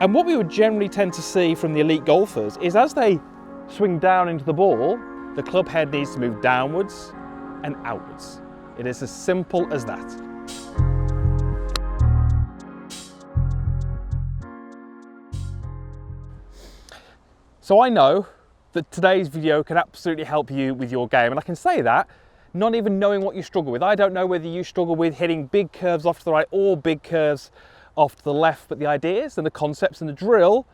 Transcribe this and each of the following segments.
And what we would generally tend to see from the elite golfers is as they swing down into the ball, the club head needs to move downwards and outwards. It is as simple as that. So I know that today's video can absolutely help you with your game, and I can say that not even knowing what you struggle with. I don't know whether you struggle with hitting big curves off to the right or big curves off to the left, but the ideas and the concepts and the drill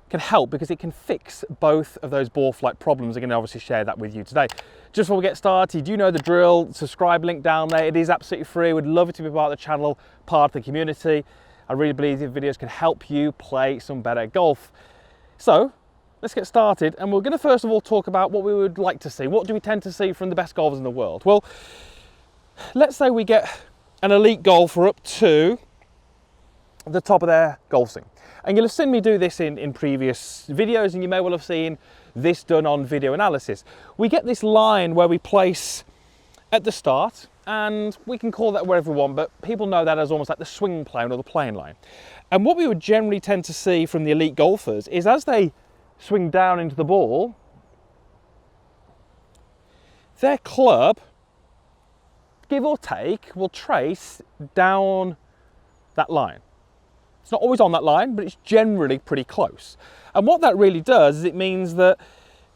can help because it can fix both of those ball flight problems. I'm going to obviously share that with you today. Just before we get started, you know the drill. Subscribe link down there. It is absolutely free. We'd love it to be part of the channel, part of the community. I really believe these videos can help you play some better golf. So let's get started, and we're going to first of all talk about what we would like to see. What do we tend to see from the best golfers in the world? Well, let's say we get an elite golfer up to the top of their golf swing. And you'll have seen me do this in previous videos, and you may well have seen this done on video analysis. We get this line where we place at the start, and we can call that wherever we want, but people know that as almost like the swing plane or the playing line. And what we would generally tend to see from the elite golfers is as they swing down into the ball, their club, give or take, will trace down that line. It's not always on that line, but it's generally pretty close. And what that really does is it means that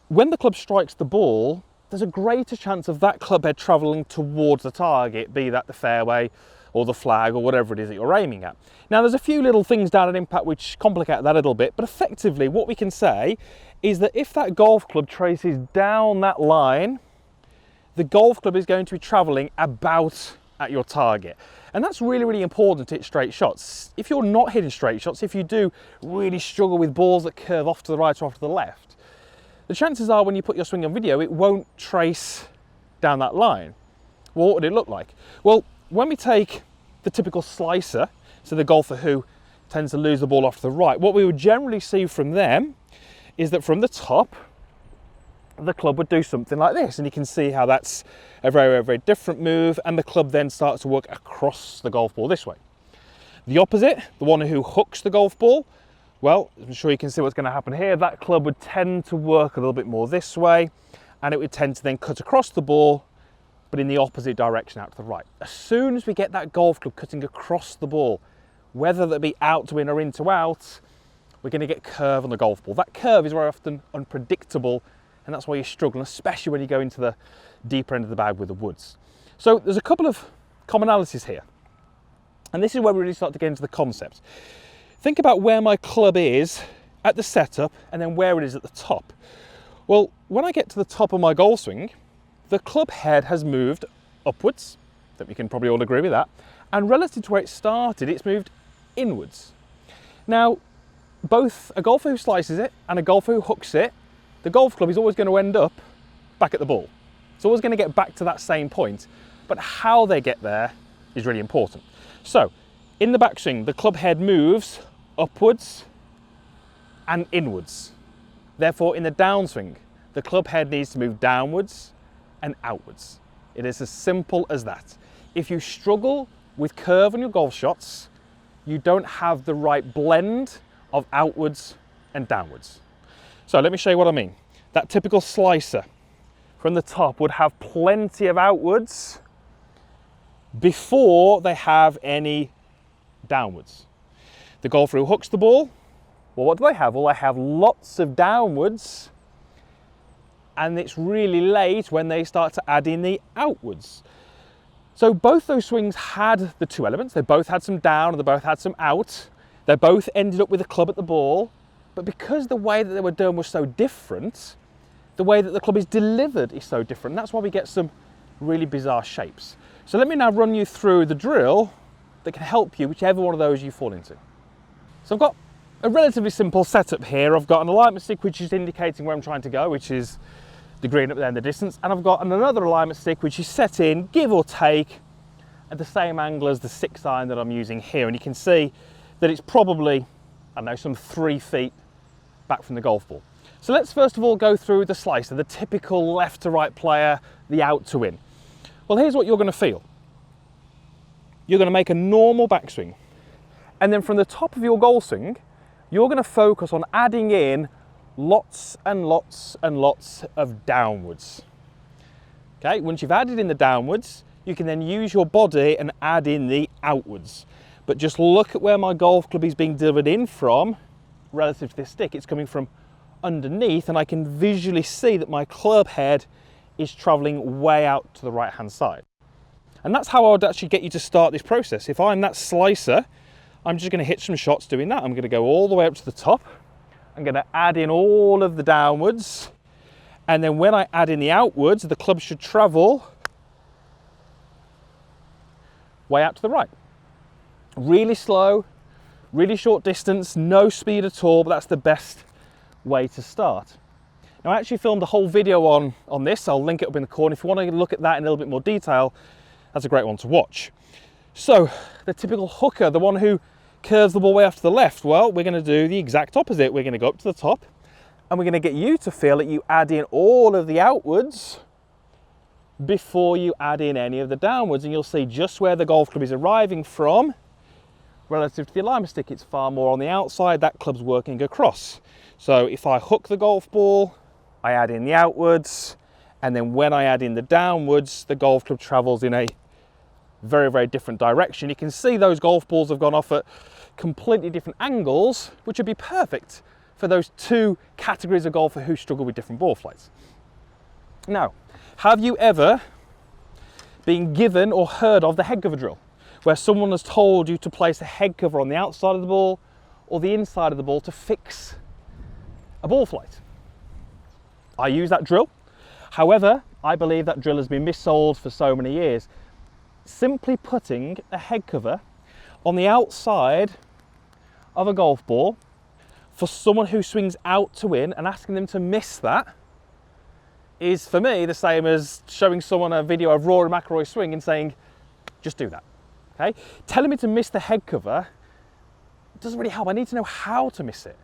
when the club strikes the ball, there's a greater chance of that club head travelling towards the target, be that the fairway or the flag or whatever it is that you're aiming at. Now there's a few little things down at impact which complicate that a little bit, but effectively what we can say is that if that golf club traces down that line, the golf club is going to be travelling about at your target. And that's really, really important to hit straight shots. If you're not hitting straight shots, if you do really struggle with balls that curve off to the right or off to the left, the chances are when you put your swing on video, it won't trace down that line. Well, what would it look like? Well, when we take the typical slicer, so the golfer who tends to lose the ball off to the right, what we would generally see from them is that from the top, the club would do something like this, and you can see how that's a very, very different move, and the club then starts to work across the golf ball this way. The opposite, the one who hooks the golf ball, well, I'm sure you can see what's going to happen here. That club would tend to work a little bit more this way, and it would tend to then cut across the ball, but in the opposite direction out to the right. As soon as we get that golf club cutting across the ball, whether that be out to in or in to out, we're going to get curve on the golf ball. That curve is very often unpredictable, and that's why you struggle, especially when you go into the deeper end of the bag with the woods. So there's a couple of commonalities here, and this is where we really start to get into the concepts. Think about where my club is at the setup and then where it is at the top. Well, when I get to the top of my golf swing, the club head has moved upwards, I think we can probably all agree with that, and relative to where it started, it's moved inwards. Now, both a golfer who slices it and a golfer who hooks it, the golf club is always going to end up back at the ball. It's always going to get back to that same point, but how they get there is really important. So, in the backswing, the club head moves upwards and inwards. Therefore, in the downswing, the club head needs to move downwards and outwards. It is as simple as that. If you struggle with curve on your golf shots, you don't have the right blend of outwards and downwards. So let me show you what I mean. That typical slicer from the top would have plenty of outwards before they have any downwards. The golfer who hooks the ball, well, what do they have? Well, they have lots of downwards, and it's really late when they start to add in the outwards. So both those swings had the two elements. They both had some down and they both had some out. They both ended up with a club at the ball, but because the way that they were done was so different, the way that the club is delivered is so different. That's why we get some really bizarre shapes. So let me now run you through the drill that can help you, whichever one of those you fall into. So I've got a relatively simple setup here. I've got an alignment stick which is indicating where I'm trying to go, which is the green up there in the distance, and I've got another alignment stick which is set in, give or take, at the same angle as the 6 iron that I'm using here, and you can see that it's probably, I don't know, some 3 feet back from the golf ball. So let's first of all go through the slicer, the typical left to right player, the out to in. Well, here's what you're going to feel. You're going to make a normal backswing, and then from the top of your golf swing, you're going to focus on adding in lots and lots and lots of downwards. Okay, once you've added in the downwards, you can then use your body and add in the outwards. But just look at where my golf club is being delivered in from relative to this stick. It's coming from underneath, and I can visually see that my club head is traveling way out to the right hand side. And that's how I would actually get you to start this process. If I'm that slicer, I'm just going to hit some shots doing that. I'm going to go all the way up to the top. I'm going to add in all of the downwards. And then when I add in the outwards, the club should travel way out to the right. Really slow, really short distance, no speed at all, but that's the best way to start. Now, I actually filmed a whole video on this. I'll link it up in the corner. If you want to look at that in a little bit more detail, that's a great one to watch. So the typical hooker, the one who curves the ball way off to the left, well, we're going to do the exact opposite. We're going to go up to the top, and we're going to get you to feel that you add in all of the outwards before you add in any of the downwards, and you'll see just where the golf club is arriving from relative to the alignment stick. It's far more on the outside. That club's working across. So if I hook the golf ball, I add in the outwards, and then when I add in the downwards, the golf club travels in a very, very different direction. You can see those golf balls have gone off at completely different angles, which would be perfect for those two categories of golfer who struggle with different ball flights. Now, have you ever been given or heard of the head cover drill, where someone has told you to place a head cover on the outside of the ball or the inside of the ball to fix a ball flight? I use that drill. However, I believe that drill has been missold for so many years. Simply putting a head cover on the outside of a golf ball for someone who swings out to win and asking them to miss that is, for me, the same as showing someone a video of Rory McIlroy swing and saying, just do that. Okay? Telling me to miss the head cover doesn't really help. I need to know how to miss it.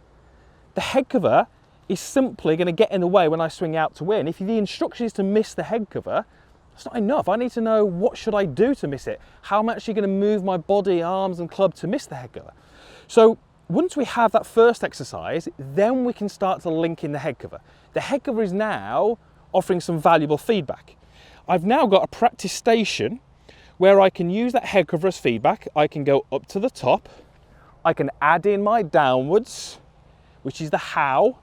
The head cover is simply going to get in the way when I swing out to win. If the instruction is to miss the head cover, that's not enough. I need to know, what should I do to miss it? How am I actually going to move my body, arms and club to miss the head cover? So once we have that first exercise, then we can start to link in the head cover. The head cover is now offering some valuable feedback. I've now got a practice station where I can use that head cover as feedback. I can go up to the top. I can add in my downwards, which is the how.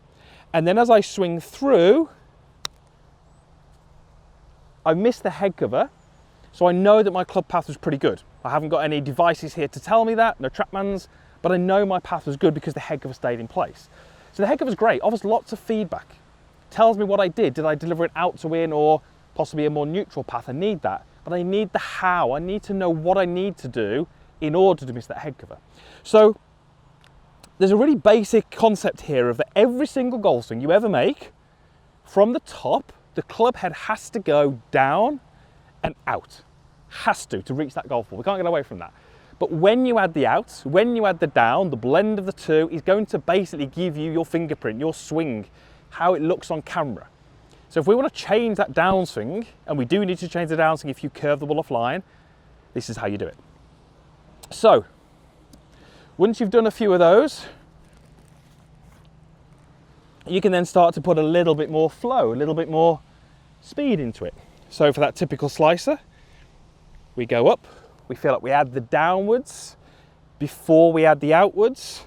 And then as I swing through, I missed the head cover, so I know that my club path was pretty good. I haven't got any devices here to tell me that, no TrackMans, but I know my path was good because the head cover stayed in place. So the head cover is great, offers lots of feedback. Tells me what I did. Did I deliver it out to win or possibly a more neutral path? I need that, but I need the how. I need to know what I need to do in order to miss that head cover. So there's a really basic concept here of that every single golf swing you ever make, from the top, the club head has to go down and out. Has to reach that golf ball. We can't get away from that. But when you add the out, when you add the down, the blend of the two is going to basically give you your fingerprint, your swing, how it looks on camera. So if we want to change that downswing, and we do need to change the downswing if you curve the ball offline, this is how you do it. So once you've done a few of those, you can then start to put a little bit more flow, a little bit more speed into it. So for that typical slicer, we go up, we feel like we add the downwards before we add the outwards.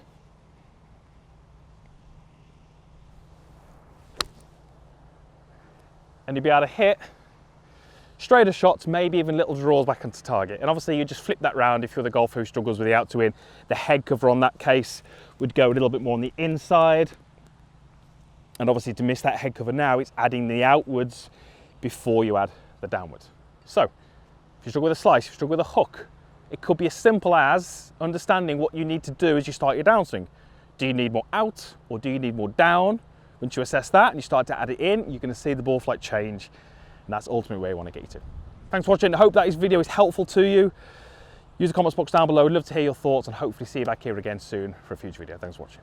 And you'll be able to hit straighter shots, maybe even little draws back onto target. And obviously you just flip that round if you're the golfer who struggles with the out to in. The head cover on that case would go a little bit more on the inside. And obviously to miss that head cover now, it's adding the outwards before you add the downwards. So if you struggle with a slice, if you struggle with a hook, it could be as simple as understanding what you need to do as you start your downswing. Do you need more out or do you need more down? Once you assess that and you start to add it in, you're going to see the ball flight change. And that's ultimately where you want to get you to. Thanks for watching. I hope that this video is helpful to you. Use the comments box down below. I'd love to hear your thoughts and hopefully see you back here again soon for a future video. Thanks for watching.